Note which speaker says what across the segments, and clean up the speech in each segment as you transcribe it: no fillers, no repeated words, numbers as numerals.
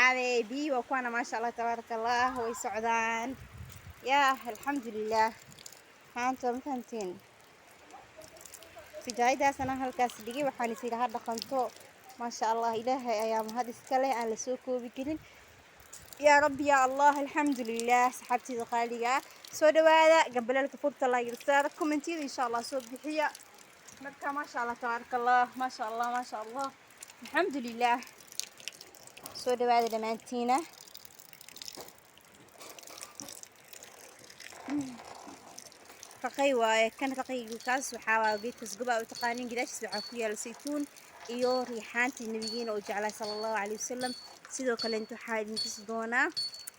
Speaker 1: حبايبي وكوانا ما شاء الله تبارك الله ويسعدان يا الحمد لله. هانتم فهمتين سجايدا سنة هالكاس دقي وحاني سيرا هذا خنطو ما شاء الله إلهي أيام هذا سكله أنا لسوكو بكلين يا رب يا الله الحمد لله. سحبتي ذقالية سودا هذا قبل الكفوت الله يرسل كومنتي إن شاء الله صوت بحية مركا ما شاء الله تبارك الله ما شاء الله ما شاء الله الحمد لله. سودا هذا دمانتينا رقي واي كان رقي كاس وحاوا بيت كسقبا وتقانين قداش سبعة الزيتون iyo riixaantii nabigeena oo jeclaa sallallahu alayhi wasallam sidoo kale inta waxa idin tus doona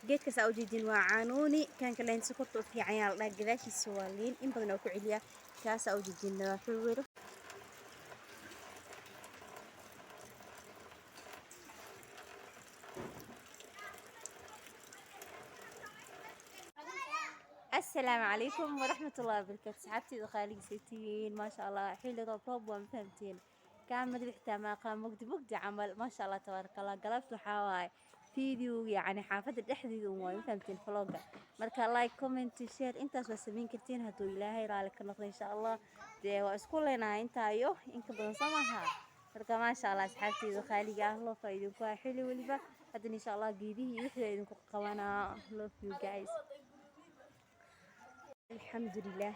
Speaker 1: geedka saa u jeedin waa caanuuni kan kale inta sokorta u fiican yahay la gadaashiisa waa liin in badan oo ku celiya kaas u jeedin waa xawiro. السلام عليكم ورحمة الله وبركاته. صحابتي دخالي سيتين ما شاء الله حيل روب ومفهمتين كان مدري حتى ما قام مقد عمل ما شاء الله تبارك الله قلبت حواي فيديو يعني حافظ الأحدث وما فهمتين فلوجا مركا لايك كومنت شير انت سوسمين كرتين هتو إلهي رالك النقطة إن شاء الله دي واسكولنا انت ايوه انك بنصمها مركا ما شاء الله صحابتي دخالي قاهلو فايدو كوا حلو ولبا هذا إن شاء الله قيديه يحلى إنكم قوانا love you guys الحمد لله.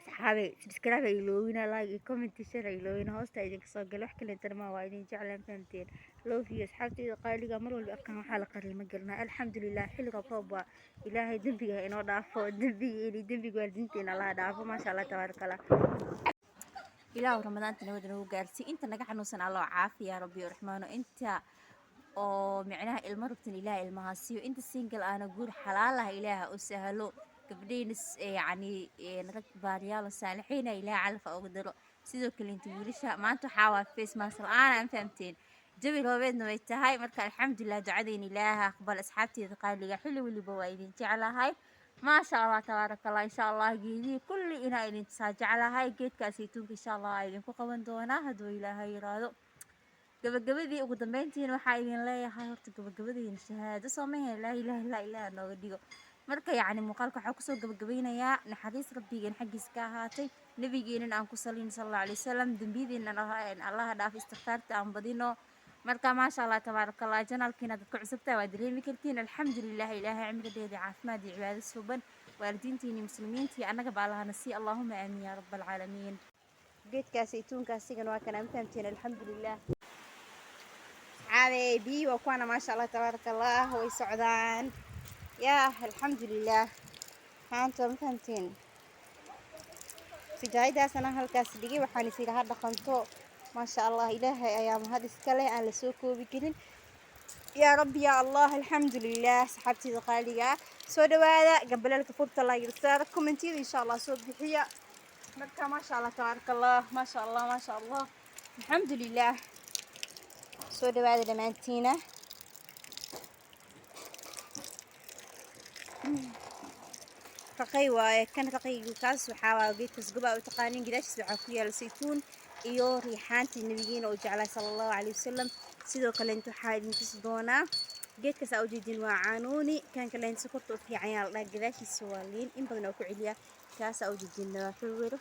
Speaker 1: صحابي سبسكرايب يلوينا لايك كومنت شير يلوينا هوستا إذا كسر قال وحكي لنا ما وايدين جعلنا فهمتين لو في أصحابتي قايلة قمروا اللي أكان حلقة المقلنا الحمد لله حلو ربوا إلهي دنبي إنه ضعفوا دنبي إلي دنبي والدنتين الله ضعفوا ما شاء الله تبارك الله. إله رمضان تنودنا وقارسي أنت نجح نوصل على عافية يا ربي ورحمانه أنت oo micnaha ilmo rubtin ilaahay ilmaha siiyo inta single ana guur xalaalaha ilaaha u sahlo gabdheen yani rag baariyaal saalixiin ilaahay calfa ugu daro sidoo kale inta wiilasha maanta waxa waa face mask aan fahamteen jawi roobeedna way tahay marka alxamdulillah ducadeena ilaaha aqbal asxaabteeda qaaliga xilli waliba waa idin jecelahay ما شاء الله تبارك الله إن شاء الله جيدي كل إنا إلين تساجع على هاي جيت كاسيتون إن شاء الله إلين كوكوان دونا هدو إلهي يرادو gabagabadii ugu dambeyntiin waxa idin leeyahay horta gabagabadii shahaado Soomaaliya la ilaaha illa Allah nooga dhigo marka yaani muuqaalka waxa ku soo gabagabeynayaa naxariis rabbiga xaqiis ka ahaatay nabigeena aan ku salin sallallahu alayhi wasallam dambiideena Allah dhaaf istighfaarta aan badino marka ma sha Allah tabaaraka Allah janaalkiina dadka cusubta waa dareemi kartiin alxamdulillah ilaahay cimrigeeda caafimaad iyo cibaado suban waalidiintiina muslimiintii anaga baalahana si Allahumma aamin ya rabbal alamin geedkaas ituunkaas sigan waa kana fahamteen alxamdulillah حبايبي وكوانا ما شاء الله تبارك الله ويسعدان يا الحمد لله. هانتم فهمتين سجايدا سنة هالكاس دقي وحاني سيرا هذا خنطو ما شاء الله إلهي أيام هذا سكله أنا لسوكو بكلين يا رب يا الله الحمد لله. سحبتي ذقالية سودا هذا قبل الكفوت الله يرسل كومنتي إن شاء الله صوت بحية marka maasha allah tabaaraka allah maasha allah maasha allah alxamdulilah soo dhawaada dhammaantiina raqay waaye kan raqaygu kaas waxaa waa geedkaas goba u taqaanin gadaashiis waxaa ku yaala saytuun iyo riixaantii nabigeena oo jeclaa sallallahu calayhi wasallam sidoo kale inta waxaa idin tusi doonaa geedkaas aa ujeedin waa canuuni kan kale inta sokorta u fiican yaa la dhaha gadaashiisa waa liin in badan oo ku celiya kaas aa ujeedin waa xawiro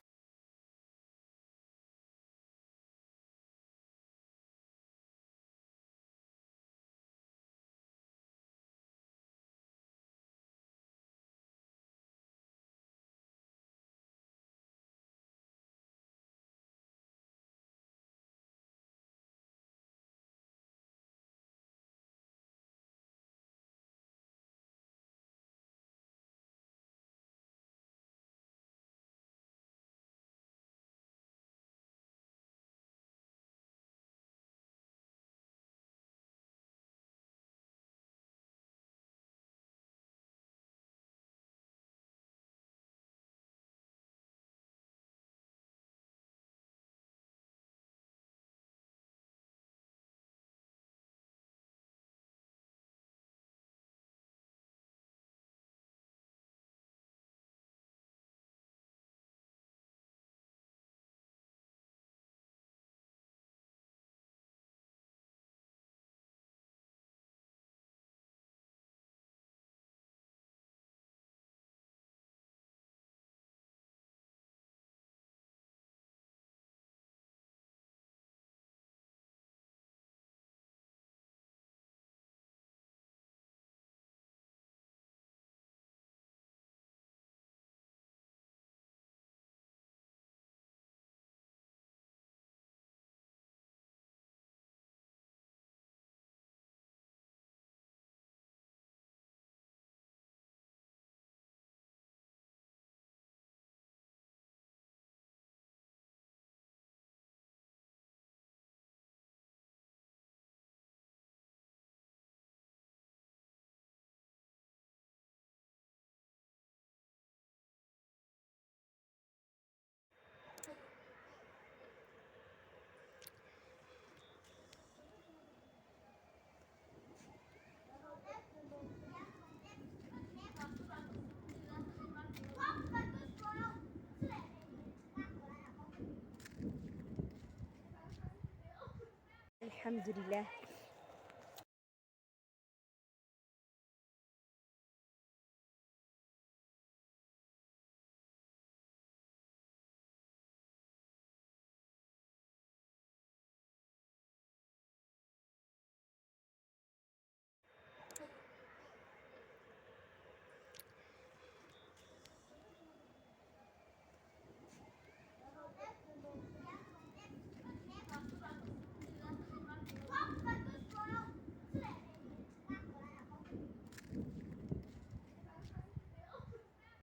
Speaker 1: alxamdulilah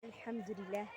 Speaker 1: alxamdulilah